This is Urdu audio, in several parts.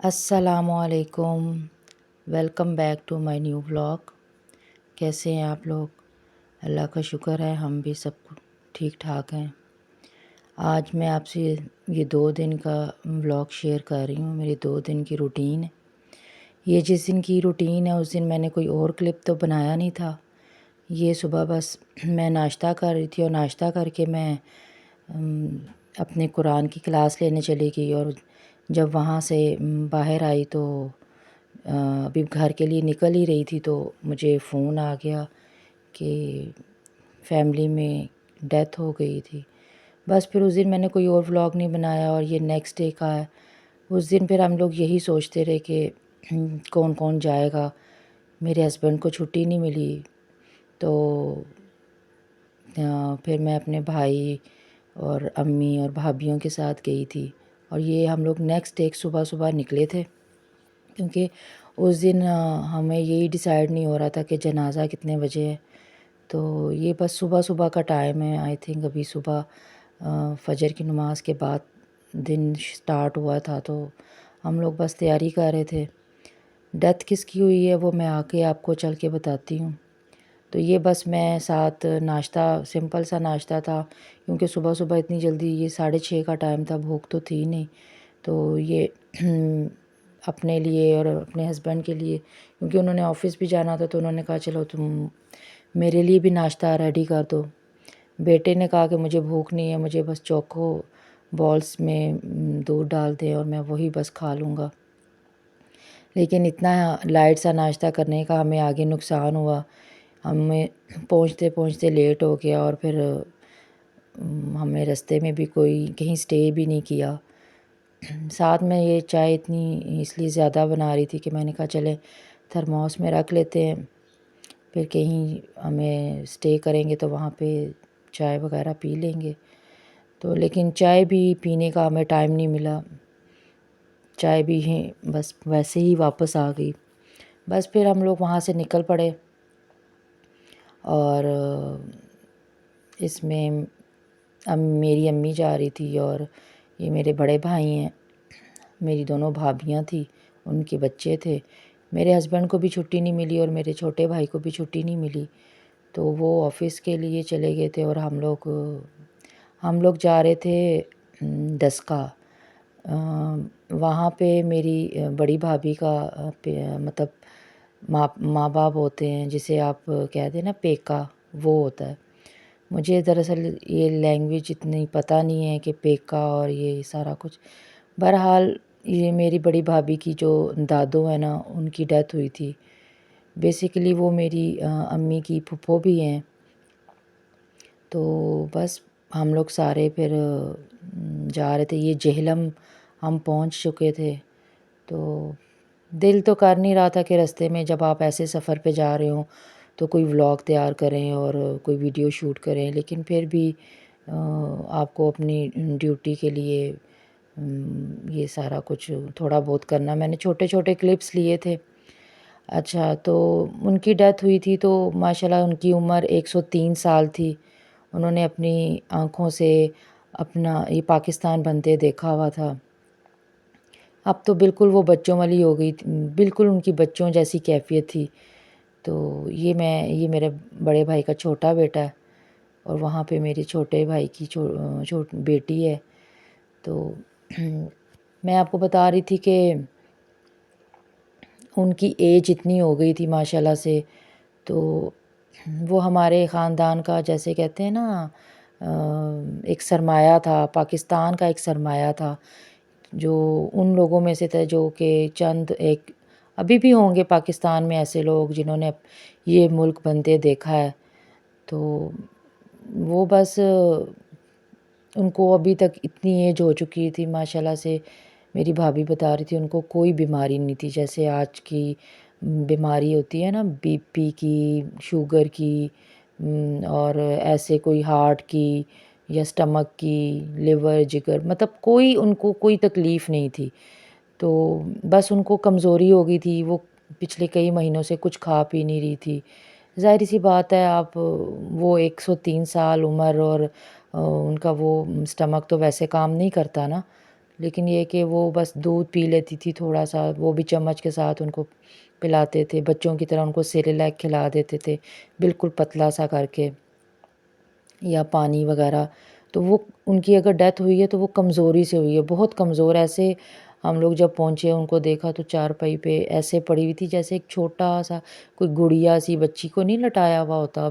السلام علیکم، welcome back to my new blog. کیسے ہیں آپ لوگ؟ اللہ کا شکر ہے ہم بھی سب ٹھیک ٹھاک ہیں۔ آج میں آپ سے یہ 2 دن کا بلاگ شیئر کر رہی ہوں، میری 2 دن کی روٹین ہے۔ یہ جس دن کی روٹین ہے اس دن میں نے کوئی اور کلپ تو بنایا نہیں تھا۔ یہ صبح بس میں ناشتہ کر رہی تھی اور ناشتہ کر کے میں اپنے قرآن کی کلاس لینے چلی گئی، اور جب وہاں سے باہر آئی تو ابھی گھر کے لیے نکل ہی رہی تھی تو مجھے فون آ گیا کہ فیملی میں ڈیتھ ہو گئی تھی۔ بس پھر اس دن میں نے کوئی اور ولاگ نہیں بنایا، اور یہ نیکسٹ ڈے کا ہے۔ اس دن پھر ہم لوگ یہی سوچتے رہے کہ کون کون جائے گا۔ میرے ہسبینڈ کو چھٹی نہیں ملی تو پھر میں اپنے بھائی اور امی اور بھابھیوں کے ساتھ گئی تھی، اور یہ ہم لوگ نیکسٹ ڈے صبح صبح نکلے تھے، کیونکہ اس دن ہمیں یہی ڈیسائیڈ نہیں ہو رہا تھا کہ جنازہ کتنے بجے ہے۔ تو یہ بس صبح صبح کا ٹائم ہے، آئی تھنک ابھی صبح فجر کی نماز کے بعد دن سٹارٹ ہوا تھا، تو ہم لوگ بس تیاری کر رہے تھے۔ ڈیتھ کس کی ہوئی ہے وہ میں آ کے آپ کو چل کے بتاتی ہوں۔ تو یہ بس میں ساتھ ناشتہ، سمپل سا ناشتہ تھا، کیونکہ صبح صبح اتنی جلدی، یہ 6:30 کا ٹائم تھا، بھوک تو تھی نہیں۔ تو یہ اپنے لیے اور اپنے ہسبینڈ کے لیے، کیونکہ انہوں نے آفس بھی جانا تھا، تو انہوں نے کہا چلو تم میرے لیے بھی ناشتہ ریڈی کر دو۔ بیٹے نے کہا کہ مجھے بھوک نہیں ہے، مجھے بس چوکو بالس میں دودھ ڈال دیں اور میں وہی بس کھا لوں گا۔ لیکن اتنا لائٹ سا ناشتہ کرنے کا ہمیں آگے نقصان ہوا، ہمیں پہنچتے پہنچتے لیٹ ہو گیا، اور پھر ہمیں رستے میں بھی کوئی کہیں سٹے بھی نہیں کیا۔ ساتھ میں یہ چائے اتنی اس لیے زیادہ بنا رہی تھی کہ میں نے کہا چلے تھرموس میں رکھ لیتے ہیں، پھر کہیں ہمیں سٹے کریں گے تو وہاں پہ چائے وغیرہ پی لیں گے۔ تو لیکن چائے بھی پینے کا ہمیں ٹائم نہیں ملا، چائے بھی بس ویسے ہی واپس آ گئی۔ بس پھر ہم لوگ وہاں سے نکل پڑے، اور اس میں میری امی جا رہی تھی، اور یہ میرے بڑے بھائی ہیں، میری دونوں بھابھیاں تھیں، ان کے بچے تھے۔ میرے ہسبینڈ کو بھی چھٹی نہیں ملی اور میرے چھوٹے بھائی کو بھی چھٹی نہیں ملی، تو وہ آفس کے لیے چلے گئے تھے، اور ہم لوگ جا رہے تھے دسکا۔ وہاں پہ میری بڑی بھابھی کا مطلب ماں باپ ہوتے ہیں، جسے آپ کہتے ہیں نا پیکا، وہ ہوتا ہے۔ مجھے دراصل یہ لینگویج اتنی پتہ نہیں ہے کہ پیکا اور یہ سارا کچھ۔ بہرحال یہ میری بڑی بھابھی کی جو دادو ہے نا، ان کی ڈیتھ ہوئی تھی۔ بیسیکلی وہ میری امی کی پھپھو بھی ہیں۔ تو بس ہم لوگ سارے پھر جا رہے تھے، یہ جہلم ہم پہنچ چکے تھے۔ تو دل تو کر نہیں رہا تھا کہ رستے میں جب آپ ایسے سفر پہ جا رہے ہوں تو کوئی ولاگ تیار کریں اور کوئی ویڈیو شوٹ کریں، لیکن پھر بھی آپ کو اپنی ڈیوٹی کے لیے یہ سارا کچھ تھوڑا بہت کرنا۔ میں نے چھوٹے چھوٹے کلپس لیے تھے۔ اچھا، تو ان کی ڈیتھ ہوئی تھی تو ماشاءاللہ ان کی عمر 103 سال تھی۔ انہوں نے اپنی آنکھوں سے اپنا یہ پاکستان بنتے دیکھا ہوا تھا۔ اب تو بالکل وہ بچوں والی ہو گئی تھی، بالکل ان کی بچوں جیسی کیفیت تھی۔ تو یہ میرے بڑے بھائی کا چھوٹا بیٹا ہے، اور وہاں پہ میرے چھوٹے بھائی کی بیٹی ہے۔ تو میں آپ کو بتا رہی تھی کہ ان کی ایج اتنی ہو گئی تھی ماشاءاللہ سے، تو وہ ہمارے خاندان کا جیسے کہتے ہیں نا ایک سرمایہ تھا، پاکستان کا ایک سرمایہ تھا، جو ان لوگوں میں سے تھے جو کہ چند ایک ابھی بھی ہوں گے پاکستان میں ایسے لوگ جنہوں نے یہ ملک بنتے دیکھا ہے۔ تو وہ بس ان کو ابھی تک اتنی ایج ہو چکی تھی ماشاءاللہ سے، میری بھابھی بتا رہی تھی ان کو کوئی بیماری نہیں تھی، جیسے آج کی بیماری ہوتی ہے نا، بی پی کی، شوگر کی، اور ایسے کوئی ہارٹ کی یا سٹمک کی، لیور، جگر، مطلب کوئی ان کو کوئی تکلیف نہیں تھی۔ تو بس ان کو کمزوری ہو گئی تھی، وہ پچھلے کئی مہینوں سے کچھ کھا پی نہیں رہی تھی۔ ظاہر سی بات ہے، آپ وہ 103 سال عمر، اور ان کا وہ سٹمک تو ویسے کام نہیں کرتا نا، لیکن یہ کہ وہ بس دودھ پی لیتی تھی تھوڑا سا، وہ بھی چمچ کے ساتھ ان کو پلاتے تھے، بچوں کی طرح ان کو سیریلیک کھلا دیتے تھے بالکل پتلا سا کر کے، یا پانی وغیرہ۔ تو وہ ان کی اگر ڈیتھ ہوئی ہے تو وہ کمزوری سے ہوئی ہے، بہت کمزور، ایسے ہم لوگ جب پہنچے ان کو دیکھا تو چارپائی پہ ایسے پڑی ہوئی تھی جیسے ایک چھوٹا سا کوئی گڑیا سی بچی کو نہیں لٹایا ہوا ہوتا،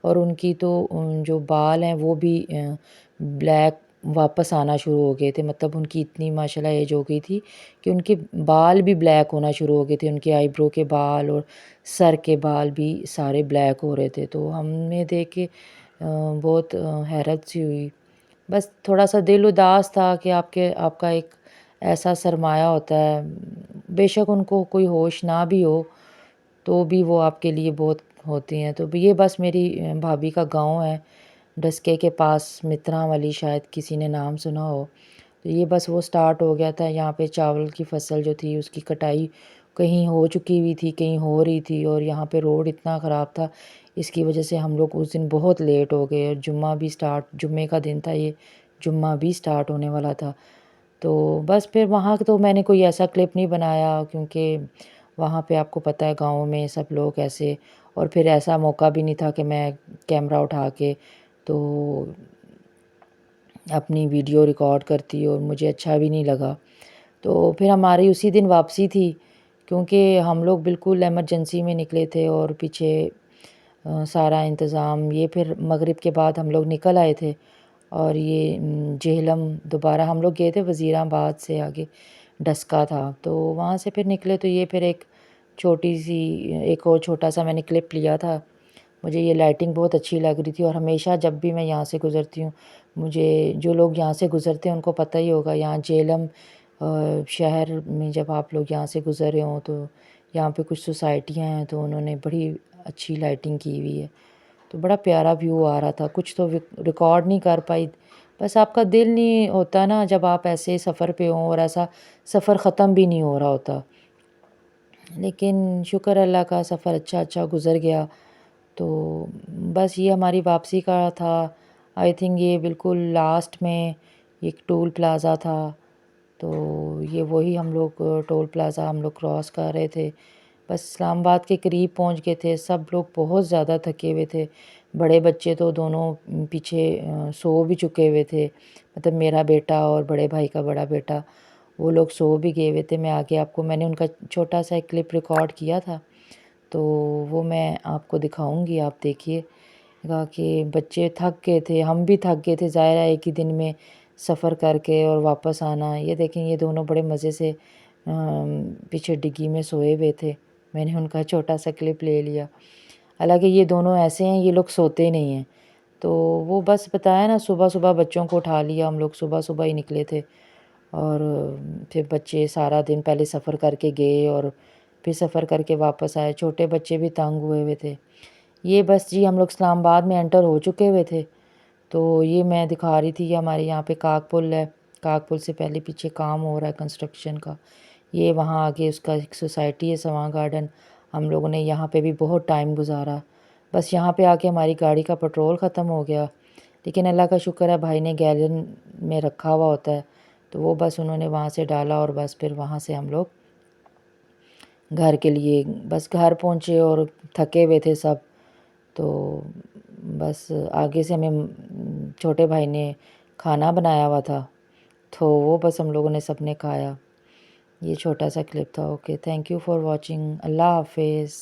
اور ان کی تو جو بال ہیں وہ بھی بلیک واپس آنا شروع ہو گئے تھے، مطلب ان کی اتنی ماشاءاللہ ایج ہو گئی تھی کہ ان کے بال بھی بلیک ہونا شروع ہو گئے تھے، ان کے آئی برو کے بال اور سر کے بال بھی سارے بلیک ہو رہے تھے۔ تو ہم نے دیکھ کے بہت حیرت سی ہوئی، بس تھوڑا سا دل اداس تھا کہ آپ کا ایک ایسا سرمایہ ہوتا ہے، بے شک ان کو کوئی ہوش نہ بھی ہو تو بھی وہ آپ کے لیے بہت ہوتی ہیں۔ تو یہ بس میری بھابھی کا گاؤں ہے ڈسکے کے پاس، متراں والی، شاید کسی نے نام سنا ہو۔ تو یہ بس وہ سٹارٹ ہو گیا تھا یہاں پہ، چاول کی فصل جو تھی اس کی کٹائی کہیں ہو چکی ہوئی تھی، کہیں ہو رہی تھی، اور یہاں پہ روڈ اتنا خراب تھا، اس کی وجہ سے ہم لوگ اس دن بہت لیٹ ہو گئے، اور جمعے کا دن تھا، یہ جمعہ بھی سٹارٹ ہونے والا تھا۔ تو بس پھر وہاں تو میں نے کوئی ایسا کلپ نہیں بنایا، کیونکہ وہاں پہ آپ کو پتہ ہے گاؤں میں سب لوگ ایسے، اور پھر ایسا موقع بھی نہیں تھا کہ میں کیمرہ اٹھا کے تو اپنی ویڈیو ریکارڈ کرتی، اور مجھے اچھا بھی نہیں لگا۔ تو پھر ہماری اسی دن واپسی تھی، کیونکہ ہم لوگ بالکل ایمرجنسی میں نکلے تھے، اور پیچھے سارا انتظام، یہ پھر مغرب کے بعد ہم لوگ نکل آئے تھے، اور یہ جہلم دوبارہ ہم لوگ گئے تھے، وزیر آباد سے آگے ڈسکا تھا، تو وہاں سے پھر نکلے، تو یہ پھر ایک اور چھوٹا سا میں نے کلپ لیا تھا۔ مجھے یہ لائٹنگ بہت اچھی لگ رہی تھی، اور ہمیشہ جب بھی میں یہاں سے گزرتی ہوں، مجھے جو لوگ یہاں سے گزرتے ہیں ان کو پتہ ہی ہوگا، یہاں جہلم شہر میں جب آپ لوگ یہاں سے گزر رہے ہوں تو یہاں پہ کچھ سوسائٹیاں ہیں، تو انہوں نے بڑی اچھی لائٹنگ کی ہوئی ہے، تو بڑا پیارا ویو آ رہا تھا، کچھ تو ریکارڈ نہیں کر پائی، بس آپ کا دل نہیں ہوتا نا جب آپ ایسے سفر پہ ہوں، اور ایسا سفر ختم بھی نہیں ہو رہا ہوتا، لیکن شکر اللہ کا سفر اچھا گزر گیا۔ تو بس یہ ہماری واپسی کا تھا، آئی تھنک یہ بالکل لاسٹ میں ایک ٹول پلازا تھا، تو یہ وہی ہم لوگ ٹول پلازا ہم لوگ کراس کر رہے تھے، بس اسلام آباد کے قریب پہنچ گئے تھے، سب لوگ بہت زیادہ تھکے ہوئے تھے، بڑے بچے تو دونوں پیچھے سو بھی چکے ہوئے تھے، مطلب میرا بیٹا اور بڑے بھائی کا بڑا بیٹا، وہ لوگ سو بھی گئے ہوئے تھے۔ میں نے ان کا چھوٹا سا ایک کلپ ریکارڈ کیا تھا، تو وہ میں آپ کو دکھاؤں گی، آپ دیکھیے گا کہ بچے تھک گئے تھے، ہم بھی تھک گئے تھے، ظاہر ہے ایک ہی دن میں سفر کر کے اور واپس آنا۔ یہ دیکھیں یہ دونوں بڑے مزے سے پیچھے ڈگی میں سوئے ہوئے تھے، میں نے ان کا چھوٹا سا کلپ لے لیا، حالانکہ یہ دونوں ایسے ہیں یہ لوگ سوتے نہیں ہیں۔ تو وہ بس بتایا نا، صبح بچوں کو اٹھا لیا، ہم لوگ صبح ہی نکلے تھے، اور پھر بچے سارا دن پہلے سفر کر کے گئے اور پھر سفر کر کے واپس آئے، چھوٹے بچے بھی تنگ ہوئے ہوئے تھے۔ یہ بس جی ہم لوگ اسلام آباد میں انٹر ہو چکے ہوئے تھے، تو یہ میں دکھا رہی تھی کہ ہمارے یہاں پہ کاک پل ہے، کاک پل سے پہلے پیچھے کام ہو رہا ہے کنسٹرکشن کا، یہ وہاں آگے اس کا ایک سوسائٹی ہے سواں گارڈن، ہم لوگوں نے یہاں پہ بھی بہت ٹائم گزارا، بس یہاں پہ آ کے ہماری گاڑی کا پیٹرول ختم ہو گیا، لیکن اللہ کا شکر ہے بھائی نے گیلن میں رکھا ہوا ہوتا ہے، تو وہ بس انہوں نے وہاں سے ڈالا، اور بس پھر وہاں سے ہم لوگ گھر کے لیے بس گھر پہنچے، اور تھکے ہوئے تھے سب، تو بس آگے سے ہمیں چھوٹے بھائی نے کھانا بنایا ہوا تھا، تو وہ بس ہم لوگوں نے سب نے کھایا۔ یہ چھوٹا سا کلپ تھا۔ Okay, thank you for watching, اللہ حافظ۔